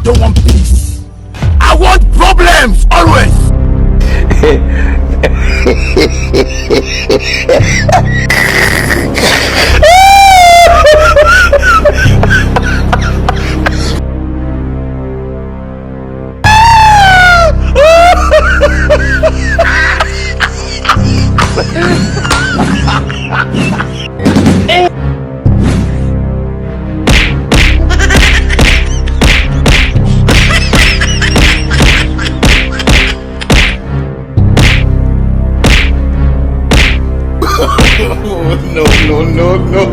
don't want peace. I want problems always. No.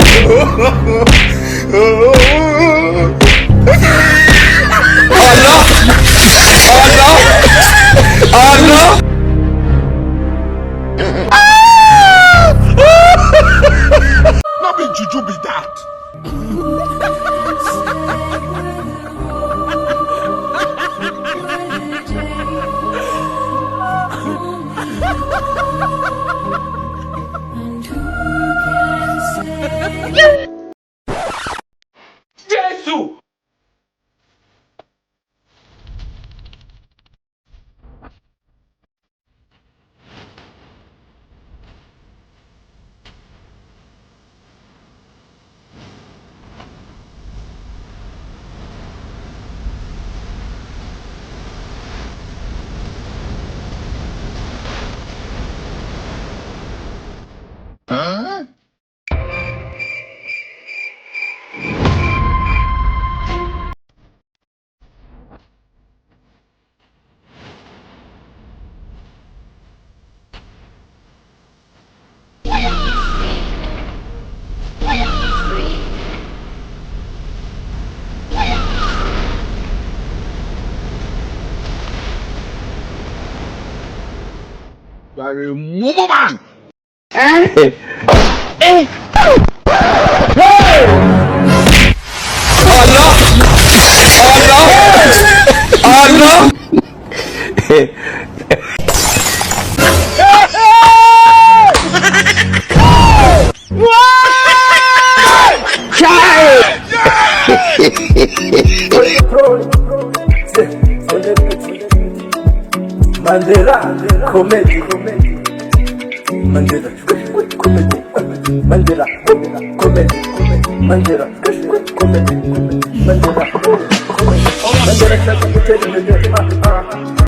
Oh no! Not be juju be that. Jesus! Huh? Very man. Hey! Oh no! Mandel Comedy. Mandel Comedy. Mandel Comedy. Mandel Comedy. Mandel Comedy.